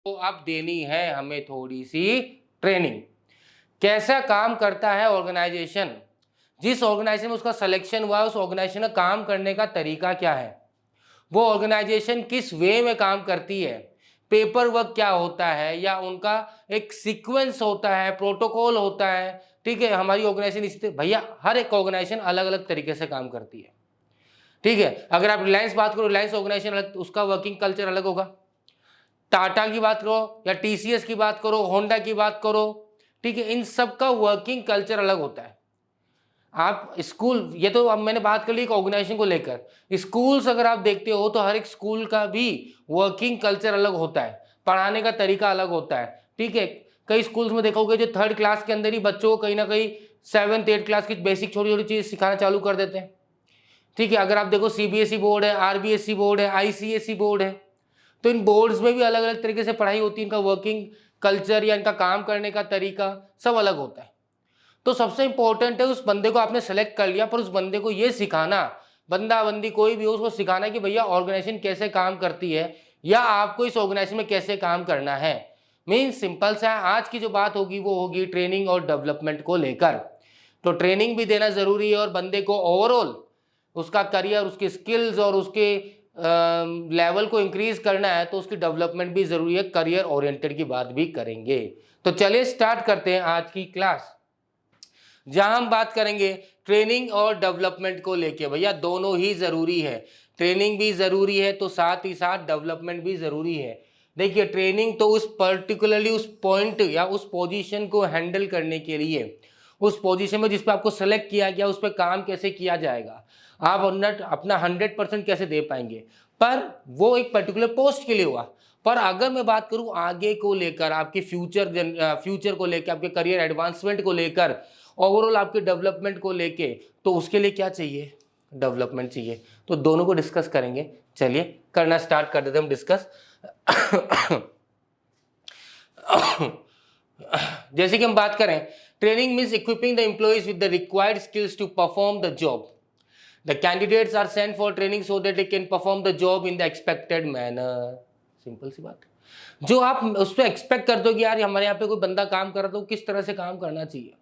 तो अब देनी है हमें थोड़ी सी ट्रेनिंग। कैसा काम करता है ऑर्गेनाइजेशन, जिस ऑर्गेनाइजेशन में उसका सिलेक्शन हुआ है उस ऑर्गेनाइजेशन का काम करने का तरीका क्या है, वो ऑर्गेनाइजेशन किस वे में काम करती है, पेपर वर्क क्या होता है या उनका एक सीक्वेंस होता है, प्रोटोकॉल होता है। ठीक है, हमारी ऑर्गेनाइजेशन इस भैया हर एक ऑर्गेनाइजेशन अलग अलग तरीके से काम करती है। ठीक है, अगर आप रिलायंस बात करो, रिलायंस ऑर्गेनाइजेशन अलग, उसका वर्किंग कल्चर अलग होगा। टाटा की बात करो या टीसीएस की बात करो, होंडा की बात करो, ठीक है, इन सब का वर्किंग कल्चर अलग होता है। आप स्कूल, ये तो अब मैंने बात कर ली एक ऑर्गेनाइजेशन को लेकर, स्कूल्स अगर आप देखते हो तो हर एक स्कूल का भी वर्किंग कल्चर अलग होता है, पढ़ाने का तरीका अलग होता है। ठीक है, कई स्कूल्स में देखोगे जो 3rd क्लास के अंदर ही बच्चों को कहीं ना कहीं 7th 8th क्लास की बेसिक छोटी छोटी चीज सिखाना चालू कर देते हैं। ठीक है, अगर आप देखो सीबीएसई बोर्ड है, आरबीएसई बोर्ड है, आईसीएसई बोर्ड है, तो इन बोर्ड्स में भी अलग अलग तरीके से पढ़ाई होती है, इनका वर्किंग कल्चर या इनका काम करने का तरीका सब अलग होता है। तो सबसे इंपॉर्टेंट है उस बंदे को आपने सेलेक्ट कर लिया, पर उस बंदे को ये सिखाना, बंदा बंदी कोई भी हो, उसको सिखाना कि भैया ऑर्गेनाइजेशन कैसे काम करती है या आपको इस ऑर्गेनाइजेशन में कैसे काम करना है। मीन सिंपल सा है, आज की जो बात होगी वो होगी ट्रेनिंग और डेवलपमेंट को लेकर। तो ट्रेनिंग भी देना जरूरी है और बंदे को ओवरऑल उसका करियर, उसके स्किल्स और उसके लेवल को इंक्रीज करना है तो उसकी डेवलपमेंट भी जरूरी है। करियर ओरिएंटेड की बात भी करेंगे। तो चलिए स्टार्ट करते हैं आज की क्लास, जहां हम बात करेंगे ट्रेनिंग और डेवलपमेंट को लेके। भैया दोनों ही जरूरी है, ट्रेनिंग भी जरूरी है तो साथ ही साथ डेवलपमेंट भी जरूरी है। देखिए ट्रेनिंग तो उस पर्टिकुलरली उस पॉइंट या उस पोजीशन को हैंडल करने के लिए, उस पोजीशन में जिस पे आपको सेलेक्ट किया गया उस पर काम कैसे किया जाएगा, आप अपना 100% कैसे दे पाएंगे, पर वो एक पर्टिकुलर पोस्ट के लिए हुआ। पर अगर मैं बात करूं आगे को लेकर, आपके फ्यूचर को लेकर, आपके करियर एडवांसमेंट को लेकर, ओवरऑल आपके डेवलपमेंट को लेके, तो उसके लिए क्या चाहिए, डेवलपमेंट चाहिए। तो दोनों को डिस्कस करेंगे। चलिए करना स्टार्ट कर देते हम डिस्कस। जैसे कि हम बात करें, training means equipping the employees with the required skills to perform the job. The candidates are sent for training so that they can perform the job in the expected manner. Simple सी बात, जो आप उस पर expect करते हो कि यार हमारे यहाँ पे कोई बंदा काम कर रहा है तो किस तरह से काम करना चाहिए,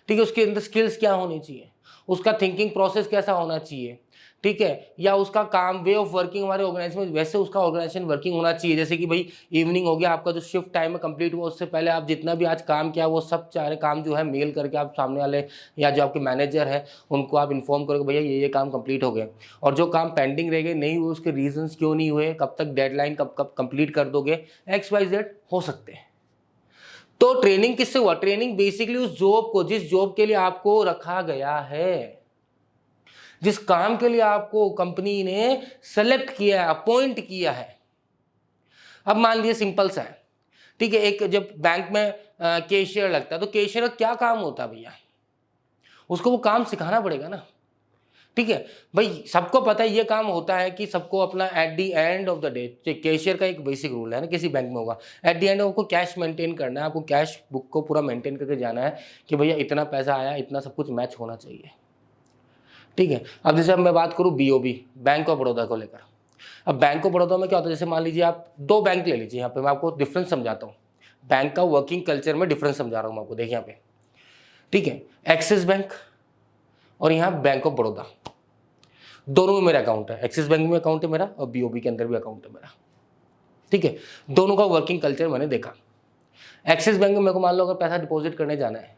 ठीक है, उसके अंदर स्किल्स क्या होनी चाहिए, उसका थिंकिंग प्रोसेस कैसा होना चाहिए, ठीक है, या उसका काम वे ऑफ वर्किंग हमारे ऑर्गेनाइजेशन में वैसे उसका ऑर्गेनाइजेशन वर्किंग होना चाहिए। जैसे कि भाई इवनिंग हो गया, आपका जो शिफ्ट टाइम है कंप्लीट हुआ, उससे पहले आप जितना भी आज काम किया वो सब सारे काम जो है मेल करके आप सामने वाले या जो आपके मैनेजर है उनको आप इन्फॉर्म करोगे भैया ये काम कंप्लीट हो गए, और जो काम पेंडिंग रह गए नहीं हुए उसके रीजंस क्यों नहीं हुए, कब तक डेडलाइन, कब कब कंप्लीट कर दोगे, XYZ हो सकते हैं। तो ट्रेनिंग किससे हुआ, ट्रेनिंग बेसिकली उस जॉब को, जिस जॉब के लिए आपको रखा गया है, जिस काम के लिए आपको कंपनी ने सेलेक्ट किया है, अपॉइंट किया है। अब मान लीजिए सिंपल सा है, ठीक है, एक जब बैंक में कैशियर लगता है तो कैशियर का क्या काम होता है भैया, उसको वो काम सिखाना पड़ेगा ना। ठीक है भाई, सबको पता है ये काम होता है कि सबको अपना at the end of the day, cashier का एक बेसिक रूल है ना, किसी बैंक में होगा, एट द एंड आपको कैश मेंटेन करना है, आपको कैश बुक को पूरा मेंटेन करके जाना है कि भैया इतना पैसा आया, इतना सब कुछ मैच होना चाहिए। ठीक है, अब जैसे अब मैं बात करूँ BOB, बैंक ऑफ बड़ौदा को लेकर। अब बैंक ऑफ बड़ौदा में क्या होता है, जैसे मान लीजिए आप 2 बैंक ले लीजिए, यहाँ पे मैं आपको डिफरेंस समझाता हूँ, बैंक का वर्किंग कल्चर में डिफरेंस समझा रहा हूँ मैं आपको, देखिए यहाँ पे, ठीक है, एक्सिस बैंक और यहाँ बैंक ऑफ बड़ौदा, दोनों में मेरा अकाउंट है, एक्सिस बैंक में अकाउंट है मेरा और BOB के अंदर भी अकाउंट है मेरा। ठीक है, दोनों का वर्किंग कल्चर मैंने देखा। एक्सिस बैंक में मेरे को मान लो अगर पैसा डिपॉजिट करने जाना है,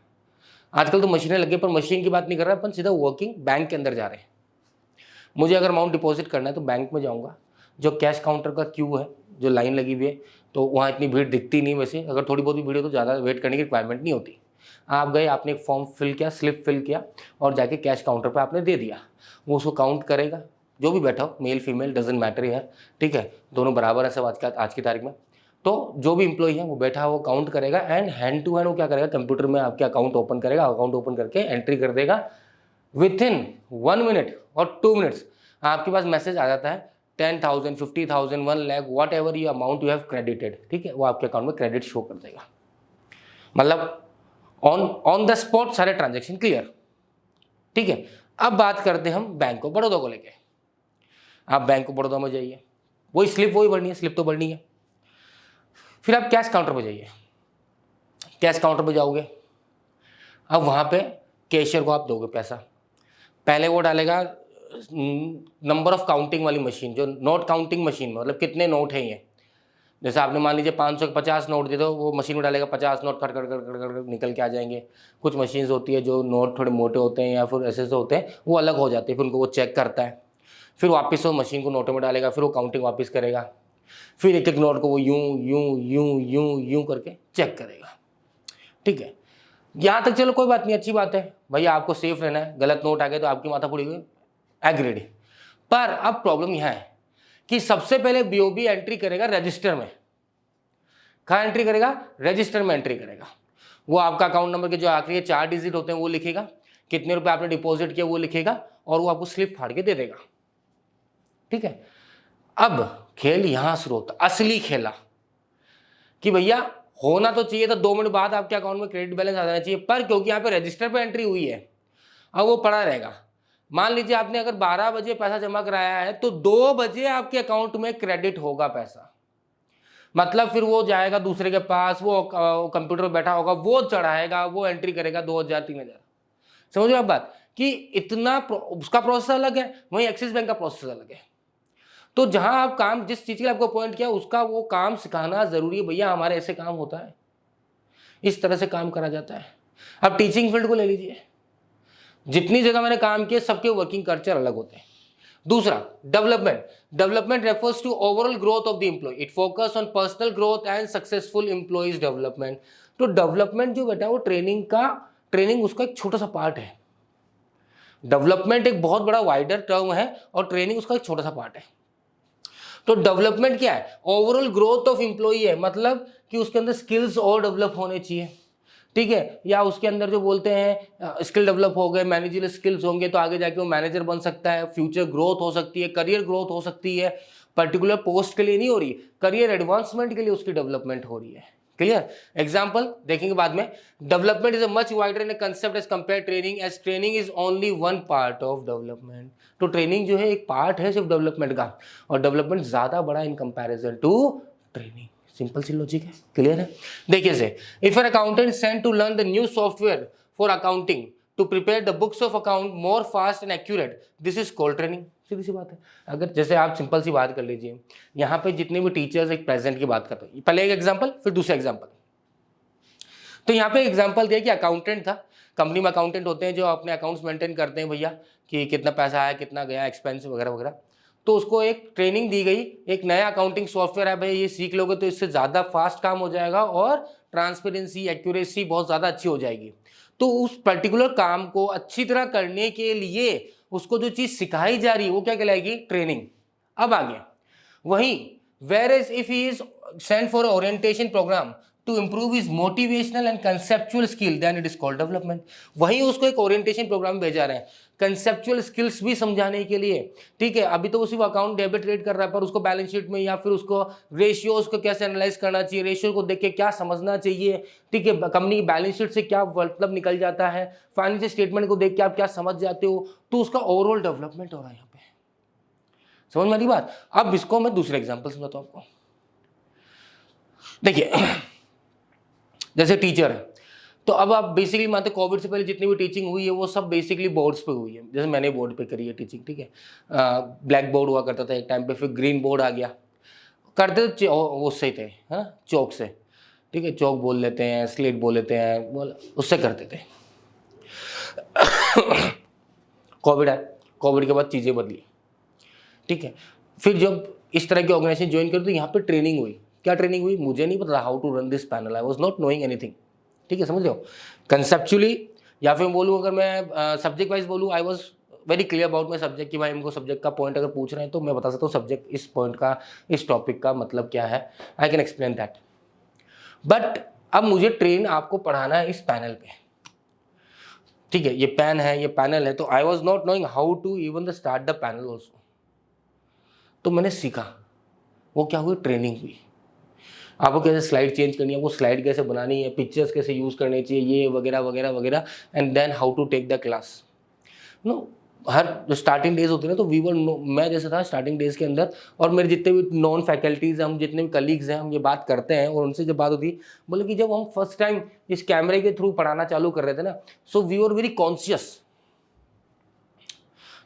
आजकल तो मशीनें लगी, पर मशीन की बात नहीं कर रहा, अपन सीधा वर्किंग बैंक के अंदर जा रहे हैं। मुझे अगर अमाउंट डिपॉजिट करना है तो बैंक में जाऊंगा, जो कैश काउंटर का क्यू है, जो लाइन लगी हुई है, तो वहाँ इतनी भीड़ दिखती नहीं, वैसे अगर थोड़ी बहुत भी भीड़ हो तो ज़्यादा वेट करने की रिक्वायरमेंट नहीं होती। आप गए, आपने एक फॉर्म फिल किया, स्लिप फिल किया और जाके कैश काउंटर पर आपने दे दिया, वो उसको काउंट करेगा, जो भी बैठा हो, मेल फीमेल डजेंट मैटर है, ठीक है, दोनों बराबर है सब आज की तारीख में। तो जो भी इम्प्लॉई है वो बैठा वो काउंट करेगा एंड हैंड टू हैंड वो क्या करेगा, कंप्यूटर में आपके अकाउंट ओपन करेगा, अकाउंट ओपन करके एंट्री कर देगा। विथ इन 1 मिनट और 2 मिनट्स आपके पास मैसेज आ जाता है 10,000, 50,000, 1 लाख, वॉट एवर ये अमाउंट यू हैव क्रेडिटेड, ठीक है, वो आपके अकाउंट में क्रेडिट शो कर देगा। मतलब ऑन द स्पॉट सारे ट्रांजेक्शन क्लियर। ठीक है, अब बात करते हैं हम बैंक ऑफ बड़ौदा को लेके। आप बैंक ऑफ बड़ौदा में जाइए, वही स्लिप वही भरनी है, स्लिप तो भरनी है। फिर आप कैश काउंटर पर जाइए, कैश काउंटर पर जाओगे, अब वहाँ पे कैशियर को आप दोगे पैसा, पहले वो डालेगा नंबर ऑफ काउंटिंग वाली मशीन, जो नोट काउंटिंग मशीन में, मतलब कितने नोट हैं ये, जैसे आपने मान लीजिए 500 के 50 नोट दे दो, वो मशीन में डालेगा 50 नोट खड़ खड़ खड़ खड़ खड़ निकल के आ जाएंगे। कुछ मशीन्स होती है जो नोट थोड़े मोटे होते हैं या फिर ऐसे होते हैं, वो अलग हो जाते हैं, फिर उनको वो चेक करता है, फिर वापस वो मशीन को नोटों में डालेगा, फिर वो काउंटिंग वापस करेगा, फिर एक एक नोट को वो यूं यूं यूं यूं यूं करके चेक करेगा। ठीक है, यहाँ तक चलो कोई बात नहीं, अच्छी बात है भैया, आपको सेफ रहना है, गलत नोट आ गए तो आपकी माथा फोड़ी हुई, एग्रीड। पर अब प्रॉब्लम यहाँ है कि सबसे पहले बीओबी एंट्री करेगा रजिस्टर में। कहाँ एंट्री करेगा? रजिस्टर में एंट्री करेगा। वो आपका अकाउंट नंबर के जो आखिरी 4 डिजिट होते हैं वो लिखेगा, कितने रुपए आपने डिपॉजिट किया वो लिखेगा, और वो आपको स्लिप फाड़ के दे देगा। ठीक है, अब खेल यहां शुरू होता, असली खेला, कि भैया होना तो चाहिए था 2 मिनट बाद आपके अकाउंट में क्रेडिट बैलेंस आ जाना चाहिए, पर क्योंकि यहाँ पे रजिस्टर पे एंट्री हुई है, अब वो पड़ा रहेगा। मान लीजिए आपने अगर 12 बजे पैसा जमा कराया है तो 2 बजे आपके अकाउंट में क्रेडिट होगा पैसा, मतलब फिर वो जाएगा दूसरे के पास, वो कंप्यूटर पे बैठा होगा, वो चढ़ाएगा, वो एंट्री करेगा 2000 3000। समझ रहे हो आप बात, कि इतना उसका प्रोसेस अलग है, वहीं एक्सिस बैंक का प्रोसेस अलग है। तो जहां आप काम, जिस चीज के लिए आपको अपॉइंट किया उसका वो काम सिखाना जरूरी है, भैया हमारे ऐसे काम होता है, इस तरह से काम करा जाता है। अब टीचिंग फील्ड को ले लीजिए, जितनी जगह मैंने काम किया सबके वर्किंग कल्चर अलग होते हैं। दूसरा, development. Development refers to overall growth of the employ, it focus on personal growth and successful employees development. तो डेवलपमेंट जो बेटा वो ट्रेनिंग उसका एक छोटा सा पार्ट है। डेवलपमेंट एक बहुत बड़ा वाइडर टर्म है और ट्रेनिंग उसका एक छोटा सा पार्ट है। तो डेवलपमेंट क्या है? ओवरऑल ग्रोथ ऑफ एम्प्लॉय है, मतलब कि उसके अंदर स्किल्स और डेवलप होने चाहिए। ठीक है, या उसके अंदर जो बोलते हैं स्किल डेवलप हो गए, मैनेजर स्किल्स होंगे तो आगे जाके वो मैनेजर बन सकता है, फ्यूचर ग्रोथ हो सकती है, करियर ग्रोथ हो सकती है। पर्टिकुलर पोस्ट के लिए नहीं हो रही, करियर एडवांसमेंट के लिए उसकी डेवलपमेंट हो रही है। क्लियर? एग्जाम्पल देखेंगे बाद में। Development is a much wider in concept as compare training, as training is only one part of development. तो ट्रेनिंग जो है एक पार्ट है सिर्फ डेवलपमेंट का, और डेवलपमेंट ज्यादा बड़ा in comparison to training. Simple सी लॉजिक है, क्लियर है? देखिए से, if an accountant sent to learn the new software for accounting to prepare the books of account more fast and accurate, this is called training. सीधी सी बात है। अगर जैसे आप सिंपल सी बात कर लीजिए, यहाँ पे जितने भी टीचर्स एक प्रेजेंट की बात करते हैं, पहले एक एग्जांपल फिर दूसरा एग्जांपल। तो यहाँ पे एग्जांपल दिया कि अकाउंटेंट था, कंपनी में अकाउंटेंट होते हैं जो अपने अकाउंट्स मेंटेन करते हैं भैया, कि कितना पैसा आया कितना गया, एक्सपेंस वगैरह वगैरह। तो उसको एक ट्रेनिंग दी गई, एक नया अकाउंटिंग सॉफ्टवेयर है भाई, ये सीख लोगे तो इससे ज़्यादा फास्ट काम हो जाएगा और ट्रांसपेरेंसी एक्यूरेसी बहुत ज़्यादा अच्छी हो जाएगी। तो उस पर्टिकुलर काम को अच्छी तरह करने के लिए उसको जो चीज़ सिखाई जा रही है वो क्या कहलाएगी? ट्रेनिंग। अब आगे वहीं, where is if he is sent for orientation programme to improve his motivational and conceptual skill, then it is called development। वहीं उसको एक ओरिएंटेशन प्रोग्राम भेजा रहे हैं कंसेप्चुअल स्किल्स भी समझाने के लिए। ठीक है, अभी तो उसी अकाउंट डेबिट ट्रेड कर रहा है, पर उसको बैलेंस शीट में या फिर उसको रेशियोज को कैसे एनालाइज करना चाहिए, रेशियो को देख के क्या समझना चाहिए, ठीक है, कंपनी की बैलेंस शीट से क्या मतलब निकल जाता है, फाइनेंशियल स्टेटमेंट को देख के आप क्या समझ जाते हो, तो उसका ओवरऑल डेवलपमेंट हो रहा है यहाँ पे। समझ में आ रही बात? अब इसको मैं दूसरे एग्जाम्पल समझाता हूँ आपको। देखिए, जैसे टीचर है, तो अब आप बेसिकली मानते कोविड से पहले जितनी भी टीचिंग हुई है वो सब बेसिकली बोर्ड्स पे हुई है। जैसे मैंने बोर्ड पे करी है टीचिंग, ठीक है, ब्लैक बोर्ड हुआ करता था एक टाइम पे, फिर ग्रीन बोर्ड आ गया। करते तो उससे ही थे, है ना, चौक से, ठीक है, चौक बोल लेते हैं, स्लेट बोल लेते हैं, बोल उससे करते थे। कोविड आया, कोविड के बाद चीज़ें बदली, ठीक है। फिर जब इस तरह की ऑर्गेनाइजेशन ज्वाइन करी तो यहाँ पे ट्रेनिंग हुई। क्या ट्रेनिंग हुई? मुझे नहीं पता how to run this panel, I was not knowing anything. ठीक है, समझ रहे हो? कंसेप्चुअली, या फिर बोलूँ अगर मैं सब्जेक्ट वाइज बोलूँ, I was very clear about my subject, कि भाई हमको सब्जेक्ट का पॉइंट अगर पूछ रहे हैं तो मैं बता सकता हूँ सब्जेक्ट इस पॉइंट का, इस टॉपिक का मतलब क्या है, I can explain that. But अब मुझे ट्रेन आपको पढ़ाना है इस पैनल पे, ठीक है, ये पेन है, ये पैनल है, तो I was not knowing how to even the start the panel also. तो मैंने सीखा, वो क्या हुई? ट्रेनिंग हुई। आपको कैसे स्लाइड चेंज करनी है, वो स्लाइड कैसे बनानी है, पिक्चर्स कैसे यूज करने चाहिए, ये वगैरह वगैरह वगैरह, and then how to take the class. No, हर जो स्टार्टिंग डेज होती है ना, तो वी वर मैं जैसे था स्टार्टिंग डेज के अंदर, और मेरे जितने भी नॉन फैकल्टीज, हम जितने भी कलीग्स हैं, हम ये बात करते हैं, और उनसे जब बात होती बोले कि जब हम फर्स्ट टाइम इस कैमरे के थ्रू पढ़ाना चालू कर रहे थे ना, so we were very conscious.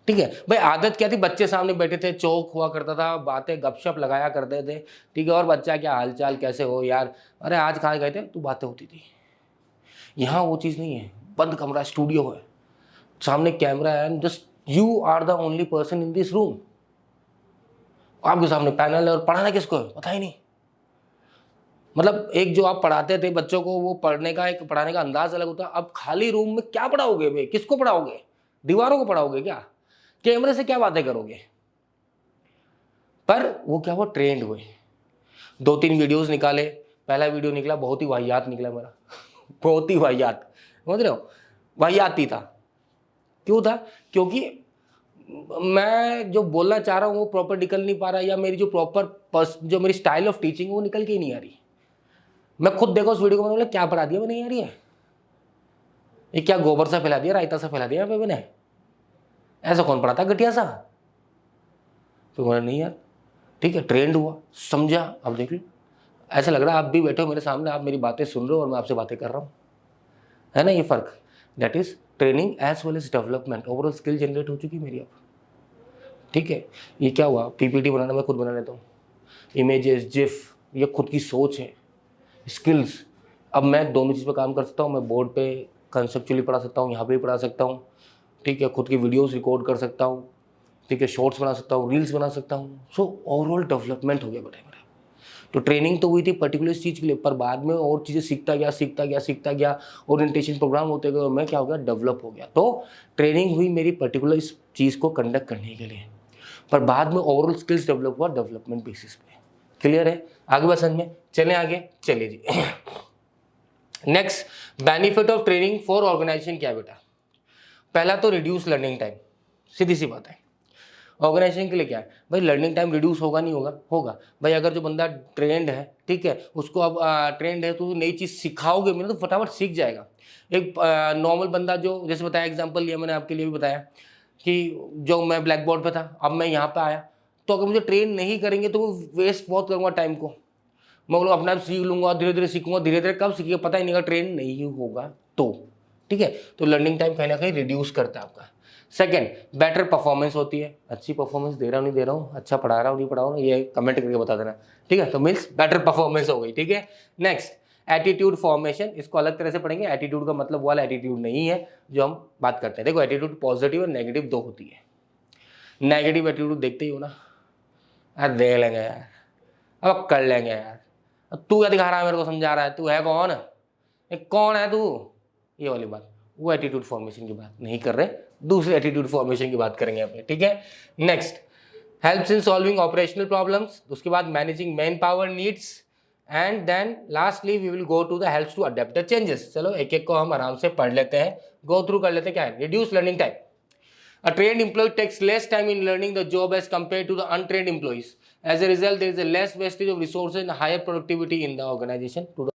ठीक है भाई, आदत क्या थी, बच्चे सामने बैठे थे, चौक हुआ करता था, बातें गपशप लगाया करते थे, ठीक है, और बच्चा क्या हालचाल कैसे हो यार, अरे आज कहाँ गए थे, तो बातें होती थी। यहाँ वो चीज़ नहीं है, बंद कमरा स्टूडियो है, सामने कैमरा है, and just you are the only person in this room. आपके सामने पैनल है, और पढ़ाना किसको है पता ही नहीं। मतलब एक जो आप पढ़ाते थे बच्चों को, वो पढ़ने का एक पढ़ाने का अंदाज अलग होता है। अब खाली रूम में क्या पढ़ाओगे भाई, किसको पढ़ाओगे, दीवारों को पढ़ाओगे क्या, कैमरे से क्या बातें करोगे। पर वो क्या, वो ट्रेंड हुए, 2-3 वीडियोस निकाले, पहला वीडियो निकला बहुत ही वाहियात निकला मेरा बहुत ही वाहियात, समझ रहे हो, वाहियात ही था। क्यों था, क्योंकि मैं जो बोलना चाह रहा हूँ वो प्रॉपर निकल नहीं पा रहा, या मेरी जो प्रॉपर जो मेरी स्टाइल ऑफ टीचिंग वो निकल के ही नहीं आ रही। मैं खुद देखो उस वीडियो को, मैंने बोला क्या पढ़ा दिया मैंने यार, ये क्या गोबर सा फैला दिया, रायता सा फैला दिया मैंने, ऐसा कौन पढ़ाता घटिया सा। तो मैंने नहीं यार, ठीक है, ट्रेंड हुआ, समझा, अब देख लो ऐसा लग रहा है आप भी बैठे हो मेरे सामने, आप मेरी बातें सुन रहे हो और मैं आपसे बातें कर रहा हूँ, है ना ये फर्क। That is training as well as development, overall skill generate हो चुकी मेरी अब। ठीक है, ये क्या हुआ, पीपीटी बनाना मैं खुद बना लेता हूँ, इमेजेस, जिफ, ये खुद की सोच है, स्किल्स। अब मैं दोनों चीज़ पे काम कर सकता हूँ, मैं बोर्ड पे कंसेप्चुअली पढ़ा सकता हूँ, यहाँ पे भी पढ़ा सकता हूँ, ठीक है, खुद की वीडियोस रिकॉर्ड कर सकता हूँ, ठीक है, शॉर्ट्स बना सकता हूँ, रील्स बना सकता हूँ। सो ओवरऑल डेवलपमेंट हो गया बेटा मेरा। तो ट्रेनिंग तो हुई थी पर्टिकुलर इस चीज़ के लिए, पर बाद में और चीज़ें सीखता गया, ओरिएंटेशन प्रोग्राम होते गए, और मैं क्या हो गया, डेवलप हो गया। तो ट्रेनिंग हुई मेरी पर्टिकुलर इस चीज़ को कंडक्ट करने के लिए, पर बाद में ओवरऑल स्किल्स डेवलप हुआ डेवलपमेंट बेसिस पे। क्लियर है, आगे बात समझ में, चलें आगे, चलिए जी next, benefit of training for organisation क्या है बेटा। पहला तो रिड्यूस लर्निंग टाइम, सीधी सी बात है। ऑर्गेनाइजेशन के लिए क्या है भाई, लर्निंग टाइम रिड्यूस होगा नहीं होगा, होगा भाई। अगर जो बंदा ट्रेंड है, ठीक है, उसको अब ट्रेंड है, तो नई चीज़ सिखाओगे मैंने, तो फटाफट सीख जाएगा। एक नॉर्मल बंदा जो, जैसे बताया, एग्जांपल लिया मैंने आपके लिए भी बताया कि जो मैं ब्लैक बोर्ड पे था, अब मैं यहाँ पे आया, तो अगर मुझे ट्रेन नहीं करेंगे तो वो वेस्ट बहुत करूँगा टाइम को। मैं बोलूँ अपना आप सीख लूँगा, धीरे धीरे सीखूंगा, धीरे धीरे कब सीखिएगा पता ही नहीं, अगर ट्रेन नहीं होगा तो। ठीक है, तो लर्निंग टाइम कहीं ना कहीं रिड्यूस करता है आपका। सेकंड, बेटर परफॉर्मेंस होती है, अच्छी परफॉर्मेंस दे रहा हूँ नहीं दे रहा हूँ, अच्छा पढ़ा रहा हूँ नहीं पढ़ा रहा हूँ, ये कमेंट करके बता देना। ठीक है, तो मीन्स बेटर परफॉर्मेंस हो गई। ठीक है, नेक्स्ट, एटीट्यूड फॉर्मेशन, इसको अलग तरह से पढ़ेंगे। एटीट्यूड का मतलब वाला एटीट्यूड नहीं है जो हम बात करते हैं। देखो, एटीट्यूड पॉजिटिव और नेगेटिव दो होती है। नेगेटिव एटीट्यूड देखते ही हो ना, अरे दे लेंगे यार, अब कर लेंगे यार, अब तू क्या दिखा रहा है मेरे को, समझा रहा है, तू है कौन, कौन है तू, ये वाली बात। वो एटीट्यूड फॉर्मेशन की बात नहीं कर रहे, दूसरे एटीट्यूड फॉर्मेशन की बात करेंगे अपने। ठीक है, next, helps in solving operational problems, उसके बाद managing manpower needs, and then lastly we will go to the helps to adapt the changes. चलो एक एक को हम आराम से पढ़ लेते हैं, गो थ्रू कर लेते हैं। क्या है, reduce learning time, a trained employee takes less time in learning the job as compared to the untrained employees. As a result, there is a less wastage of resources and higher productivity in the organization. To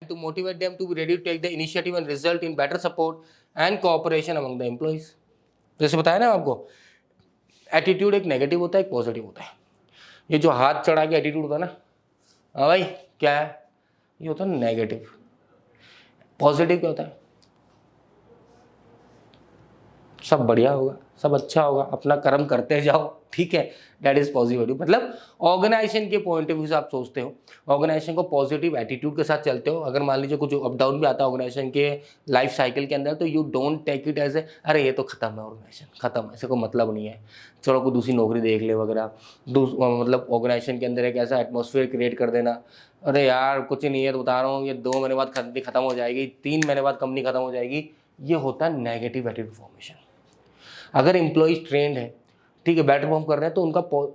to motivate them to be ready to take the initiative and result in better support and cooperation among the employees. जैसे बताया ना आपको, attitude एक negative होता है, एक positive होता है। ये जो हाथ चढ़ा के एटीट्यूड होता है ना, हाँ भाई क्या है, ये होता है नेगेटिव। पॉजिटिव क्या होता है, सब बढ़िया होगा, सब अच्छा होगा, अपना कर्म करते जाओ, ठीक है, दैट इज पॉजिटिव। मतलब ऑर्गेनाइजेशन के पॉइंट ऑफ व्यू से आप सोचते हो, ऑर्गेनाइजेशन को पॉजिटिव एटीट्यूड के साथ चलते हो। अगर मान लीजिए कुछ अप डाउन भी आता है ऑर्गेनाइजेशन के लाइफ साइकिल के अंदर, तो you don't take it as a अरे ये तो खत्म है, ऑर्गेनाइजेशन खत्म, ऐसे कोई मतलब नहीं है, चलो कोई दूसरी नौकरी देख ले वगैरह। मतलब ऑर्गेनाइजेशन के अंदर एक ऐसा एटमोसफियर क्रिएट कर देना, अरे यार कुछ नहीं है तो बता रहा हूँ, ये 2 महीने बाद कंपनी खत्म हो जाएगी, 3 महीने बाद कंपनी खत्म हो जाएगी, ये होता है नेगेटिव एटीट्यूड फॉर्मेशन। अगर एम्प्लॉइज ट्रेंड है, ठीक है, बेटर परफॉर्म कर रहे हैं, तो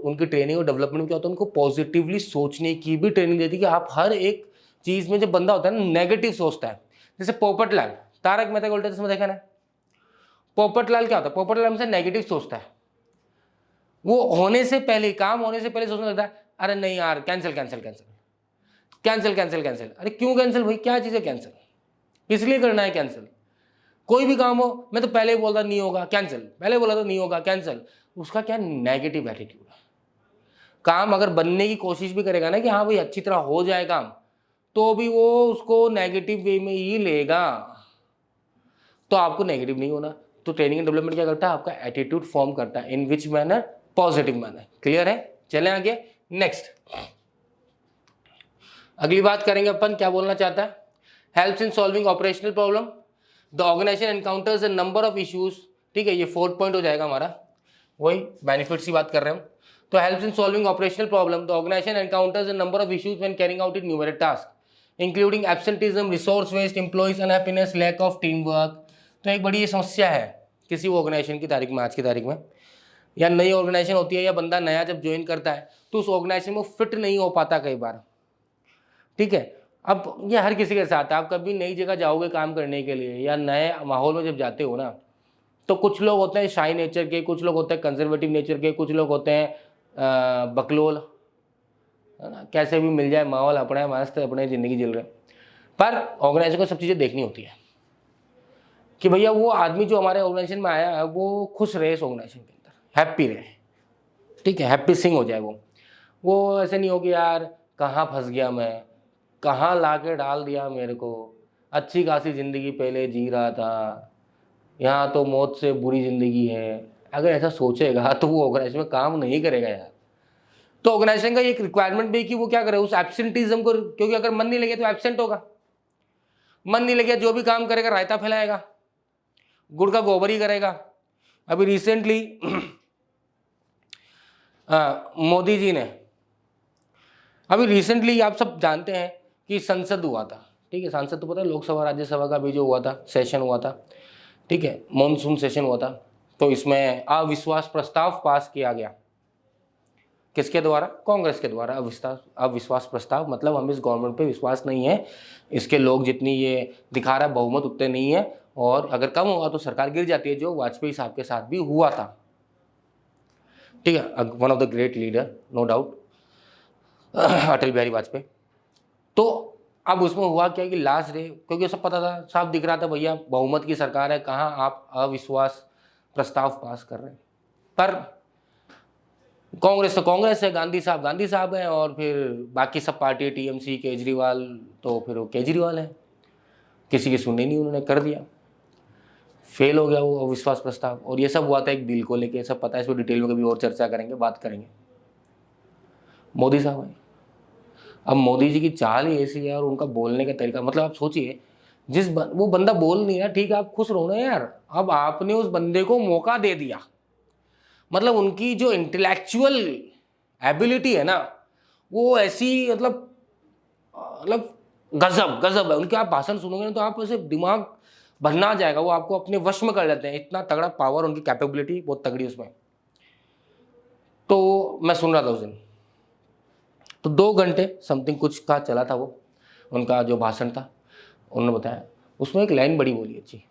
उनकी ट्रेनिंग और डेवलपमेंट क्या होता है, उनको पॉजिटिवली सोचने की भी ट्रेनिंग देती है कि आप हर एक चीज में जब बंदा होता है ना नेगेटिव सोचता है, जैसे पोपटलाल, तारक मेहता का उल्टा चश्मा देखा ना, पोपटलाल क्या होता है, पोपटलाल हमसे नेगेटिव सोचता है। वो होने से पहले, काम होने से पहले सोचने लगता है, अरे नहीं यार cancel cancel cancel cancel cancel cancel. अरे क्यों कैंसिल भाई, क्या चीज़ है कैंसिल, किस लिए करना है कैंसिल? कोई भी काम हो, मैं तो पहले ही बोलता नहीं होगा कैंसिल, पहले बोला तो नहीं होगा कैंसिल। उसका क्या नेगेटिव एटीट्यूड है। काम अगर बनने की कोशिश भी करेगा ना कि हाँ भाई अच्छी तरह हो जाए काम, तो भी वो उसको नेगेटिव वे में ही लेगा। तो आपको नेगेटिव नहीं होना। तो ट्रेनिंग एंड डेवलपमेंट क्या करता है, आपका एटीट्यूड फॉर्म करता है, इन विच मैनर, पॉजिटिव मैनर। क्लियर है? चले आगे नेक्स्ट। अगली बात करेंगे अपन, क्या बोलना चाहता है, helps in solving operational problem, the organisation encounters a number of issues. ठीक है, ये 4th पॉइंट हो जाएगा हमारा, वही बेनिफिट्स की बात कर रहे हैं हम। तो helps in solving operational problem, the organisation encounters a number of issues when carrying out it numerous task including absenteeism, resource waste, employees unhappiness, lack of teamwork. तो एक बड़ी ये समस्या है किसी ऑर्गेनाइजेशन की तारीख में, आज की तारीख में, या नई ऑर्गेनाइजेशन होती है या बंदा नया जब ज्वाइन करता है तो उस ऑर्गेनाइजेशन में फिट नहीं हो पाता कई बार। ठीक है, अब ये हर किसी के साथ है। आप कभी नई जगह जाओगे काम करने के लिए या नए माहौल में जब जाते हो ना, तो कुछ लोग होते हैं शाई नेचर के, कुछ लोग होते हैं कंजर्वेटिव नेचर के, कुछ लोग होते हैं बकलोल, है ना, कैसे भी मिल जाए माहौल अपना मस्त अपने ज़िंदगी जिल रहे। पर ऑर्गेनाइजेशन को सब चीज़ें देखनी होती है कि भैया वो आदमी जो हमारे ऑर्गेनाइजेशन में आया है वो खुश रहे इस ऑर्गेनाइजेशन के अंदर, हैप्पी रहे। ठीक है, हैप्पी सिंग हो जाए वो ऐसे नहीं हो कि यार कहाँ फंस गया मैं, कहाँ ला के डाल दिया मेरे को, अच्छी खासी ज़िंदगी पहले जी रहा था, यहाँ तो मौत से बुरी ज़िंदगी है। अगर ऐसा सोचेगा तो वो ऑर्गेनाइजेशन में काम नहीं करेगा यार। तो ऑर्गेनाइजेशन का एक रिक्वायरमेंट भी कि वो क्या करे, उस एब्सेंटिज्म को, क्योंकि अगर मन नहीं लगे तो एब्सेंट होगा, मन नहीं लगे जो भी काम करेगा रायता फैलाएगा, गुड़ का गोबर ही करेगा। अभी रिसेंटली मोदी जी ने, अभी रिसेंटली आप सब जानते हैं कि संसद हुआ था। ठीक है, संसद तो पता है, लोकसभा राज्यसभा का भी जो हुआ था, सेशन हुआ था। ठीक है, मॉनसून सेशन हुआ था। तो इसमें अविश्वास प्रस्ताव पास किया गया, किसके द्वारा, कांग्रेस के द्वारा। अविश्वास प्रस्ताव मतलब हम इस गवर्नमेंट पे विश्वास नहीं है, इसके लोग जितनी ये दिखा रहा है बहुमत उतने नहीं है, और अगर कम होगा तो सरकार गिर जाती है, जो वाजपेयी साहब के साथ भी हुआ था। ठीक है, one of the great leader no doubt, Atal Bihari Vajpayee. तो अब उसमें हुआ क्या कि लास्ट डे, क्योंकि सब पता था, साफ दिख रहा था भैया बहुमत की सरकार है, कहाँ आप अविश्वास प्रस्ताव पास कर रहे हैं। पर कांग्रेस तो कांग्रेस है, गांधी साहब हैं, और फिर बाकी सब पार्टी, टीएमसी, केजरीवाल, तो फिर वो केजरीवाल है, किसी की सुननी नहीं, उन्होंने कर दिया, फेल हो गया वो अविश्वास प्रस्ताव। और ये सब हुआ था एक बिल को लेके, सब पता है, इसको डिटेल में कभी और चर्चा करेंगे, बात करेंगे। मोदी साहब है, अब मोदी जी की चाल ही ऐसी है और उनका बोलने का तरीका, मतलब आप सोचिए, वो बंदा बोल नहीं रहा, ठीक है आप खुश रहो ना यार, अब आपने उस बंदे को मौका दे दिया। मतलब उनकी जो इंटेलेक्चुअल एबिलिटी है ना, वो ऐसी मतलब गजब है उनके। आप भाषण सुनोगे ना तो आप ऐसे दिमाग भरना जाएगा, वो आपको अपने वश में कर लेते हैं, इतना तगड़ा पावर, उनकी कैपेबिलिटी बहुत तगड़ी उसमें। तो मैं सुन रहा था उस दिन, तो 2 घंटे समथिंग कुछ का चला था वो उनका जो भाषण था। उन्होंने बताया, उसमें एक लाइन बड़ी बोली अच्छी,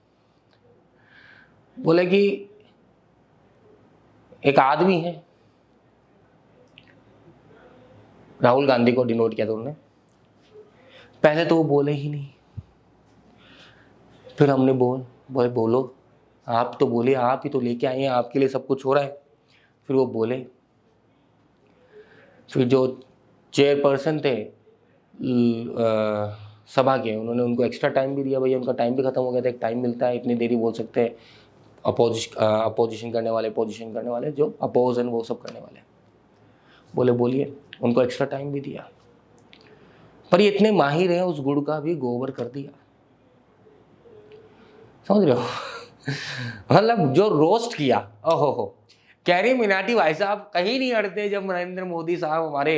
बोले कि एक आदमी है, राहुल गांधी को डिनोट किया था उन्होंने, पहले तो वो बोले ही नहीं, फिर हमने बोले बोलो, आप तो बोले, आप ही तो लेके आए हैं, आपके लिए सब कुछ हो रहा है। फिर वो बोले, फिर जो चेयरपर्सन थे सभा के, उन्होंने उनको एक्स्ट्रा टाइम भी दिया, भैया उनका टाइम भी खत्म हो गया था, एक टाइम मिलता है, इतनी देरी बोल सकते हैं अपोजिशन करने वाले, पोजिशन करने वाले, जो अपोज हैं वो सब करने वाले। बोले बोलिए, उनको एक्स्ट्रा टाइम भी दिया। पर ये इतने माहिर हैं, उस गुड़ का भी गोबर कर दिया। समझ रहे हो? मतलब जो रोस्ट किया, ओहो हो, कैरी मिनाटी भाई साहब कहीं नहीं अड़ते जब नरेंद्र मोदी साहब हमारे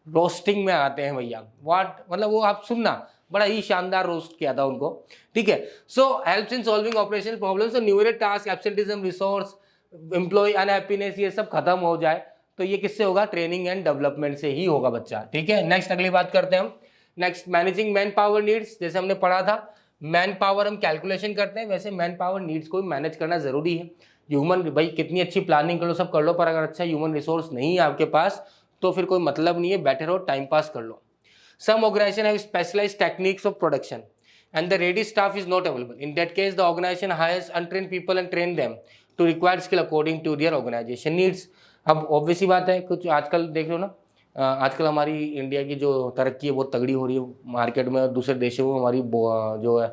रोस्टिंग में आते हैं भैया। व्हाट मतलब, वो आप सुनना, बड़ा ही शानदार रोस्ट किया था उनको। ठीक है, so helps in solving operational problems, numerate task, absenteeism, resource, employ unhappiness, ये सब खत्म हो जाए तो ये किससे होगा? ट्रेनिंग एंड डेवलपमेंट से ही होगा बच्चा। ठीक है, नेक्स्ट अगली बात करते हैं हम। Next, managing manpower needs. जैसे हमने पढ़ा था, मैन पावर हम कैलकुलेशन करते हैं, वैसे मैन पावर नीड्स को भी मैनेज करना जरूरी है। ह्यूमन, भाई कितनी अच्छी प्लानिंग कर लो, सब कर लो, पर अगर अच्छा ह्यूमन रिसोर्स नहीं है आपके पास तो फिर कोई मतलब नहीं है, बैठे रहो, टाइम पास कर लो। Some organization have specialized techniques of production and the ready staff is not available. In that case, the organization hires untrained people and train them to required skill according to their organization needs. अब obvious ही बात है, कुछ आजकल देख लो ना, आजकल हमारी India की जो तरक्की है बहुत तगड़ी हो रही है मार्केट में, और दूसरे देशों में हमारी जो है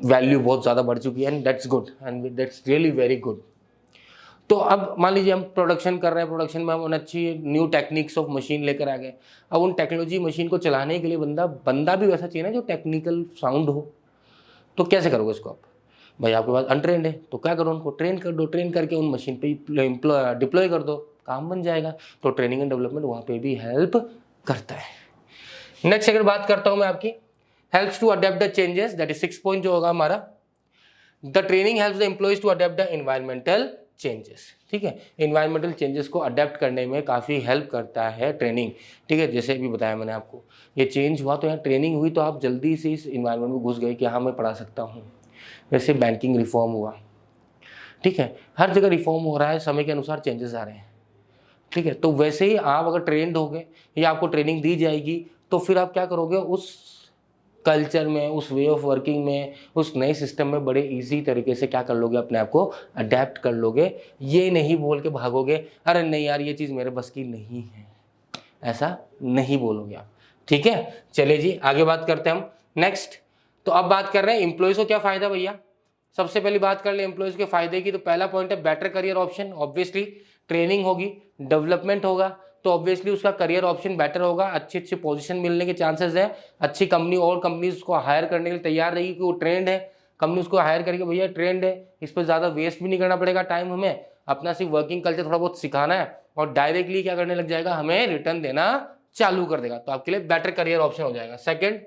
वैल्यू बहुत ज़्यादा बढ़ चुकी है, and that's good, and that's really very good. तो अब मान लीजिए हम प्रोडक्शन कर रहे हैं, प्रोडक्शन में हम अच्छी न्यू टेक्निक्स ऑफ मशीन लेकर आ गए। अब उन टेक्नोलॉजी मशीन को चलाने के लिए बंदा भी वैसा चाहिए ना जो टेक्निकल साउंड हो। तो कैसे करोगे इसको आप? भाई आपके पास अनट्रेंड है तो क्या करो, उनको ट्रेन कर दो, ट्रेन करके उन मशीन पे डिप्लॉय कर दो, काम बन जाएगा। तो ट्रेनिंग एंड डेवलपमेंट वहाँ पे भी हेल्प करता है। नेक्स्ट अगर बात करता हूँ मैं आपकी, helps to adapt the changes, that is 6 point जो होगा हमारा। The training helps the employees to adapt the environmental changes. ठीक है, एनवायरमेंटल चेंजेस को अडेप्ट करने में काफ़ी हेल्प करता है ट्रेनिंग। ठीक है, जैसे भी बताया मैंने आपको, ये चेंज हुआ तो यहाँ ट्रेनिंग हुई तो आप जल्दी से इस इन्वायरमेंट में घुस गए कि हाँ मैं पढ़ा सकता हूँ। वैसे बैंकिंग रिफॉर्म हुआ, ठीक है, हर जगह रिफॉर्म हो रहा है, समय के अनुसार चेंजेस आ रहे हैं। ठीक है, तो वैसे ही आप अगर ट्रेंड हो गए या आपको ट्रेनिंग दी जाएगी तो फिर आप क्या करोगे, उस कल्चर में, उस वे ऑफ वर्किंग में, उस नए सिस्टम में बड़े इजी तरीके से क्या कर लोगे, अपने आप को अडेप्ट कर लोगे। ये नहीं बोल के भागोगे अरे नहीं यार ये चीज़ मेरे बस की नहीं है, ऐसा नहीं बोलोगे आप। ठीक है, चलिए जी आगे बात करते हैं हम। नेक्स्ट, तो अब बात कर रहे हैं एम्प्लॉयज़ को क्या फ़ायदा भैया। सबसे पहली बात कर ले एम्प्लॉयज़ के फायदे की, तो पहला पॉइंट है better career option. Obviously training होगी, डेवलपमेंट होगा, तो ऑब्वियसली उसका करियर ऑप्शन बेटर होगा, अच्छी अच्छी पोजीशन मिलने के चांसेस है, अच्छी कंपनी और कंपनीज उसको हायर करने के लिए तैयार रहेगी कि वो ट्रेंड है, कंपनी उसको हायर करके भैया ट्रेंड है, इस पर ज़्यादा वेस्ट भी नहीं करना पड़ेगा टाइम, हमें अपना सिर्फ वर्किंग कल्चर थोड़ा बहुत सिखाना है और डायरेक्टली क्या करने लग जाएगा, हमें रिटर्न देना चालू कर देगा, तो आपके लिए बेटर करियर ऑप्शन हो जाएगा। सेकेंड,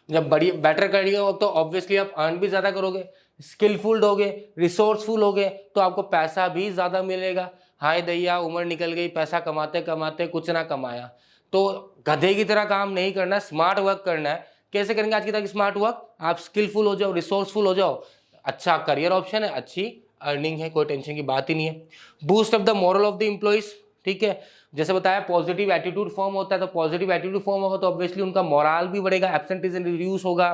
जब बड़ी बेटर करियर हो तो ऑब्वियसली आप अर्न भी ज़्यादा करोगे, स्किलफुल होगे, रिसोर्सफुल होगे, तो आपको पैसा भी ज़्यादा मिलेगा। हाय दैया उम्र निकल गई, पैसा कमाते कमाते कुछ ना कमाया, तो गधे की तरह काम नहीं करना, स्मार्ट वर्क करना है। कैसे करेंगे आज की तरह स्मार्ट वर्क? आप स्किलफुल हो जाओ, रिसोर्सफुल हो जाओ, अच्छा करियर ऑप्शन है, अच्छी अर्निंग है, कोई टेंशन की बात ही नहीं है। Boost up the moral of the employees, ठीक है, जैसे बताया पॉजिटिव एटीट्यूड फॉर्म होता है, तो पॉजिटिव एटीट्यूड फॉर्म होगा तो ऑब्वियसली उनका मोरल भी बढ़ेगा, एब्सेंटिज्म रिड्यूस होगा,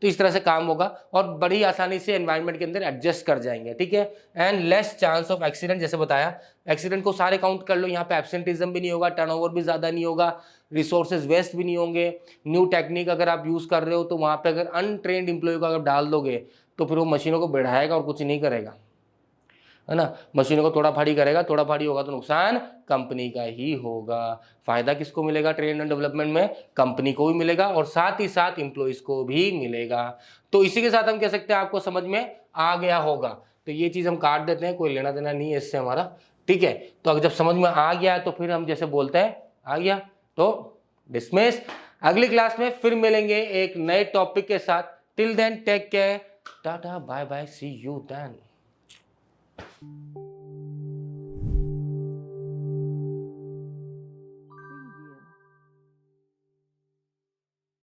तो इस तरह से काम होगा और बड़ी आसानी से एनवायरनमेंट के अंदर एडजस्ट कर जाएंगे। ठीक है, and less chance of accident, जैसे बताया एक्सीडेंट को सारे काउंट कर लो, यहाँ पे एब्सेंटिज्म भी नहीं होगा, टर्नओवर भी ज़्यादा नहीं होगा, रिसोर्सेज वेस्ट भी नहीं होंगे। न्यू टेक्निक अगर आप यूज़ कर रहे हो तो वहाँ पे अगर अनट्रेंड एम्प्लॉय को अगर डाल दोगे तो फिर वो मशीनों को बढ़ाएगा और कुछ नहीं करेगा, है ना, मशीनों को तोड़ा फाड़ी करेगा, तोड़ा फाड़ी होगा तो नुकसान कंपनी का ही होगा। फायदा किसको मिलेगा ट्रेन एंड डेवलपमेंट में? कंपनी को भी मिलेगा और साथ ही साथ एम्प्लॉइज को भी मिलेगा। तो इसी के साथ हम कह सकते हैं आपको समझ में आ गया होगा, तो ये चीज़ हम काट देते हैं, कोई लेना देना नहीं है इससे हमारा। ठीक है, तो अगर जब समझ में आ गया तो फिर हम जैसे बोलते हैं आ गया तो डिसमिस। अगली क्लास में फिर मिलेंगे एक नए टॉपिक के साथ। Till then take care, tata bye bye, see you then.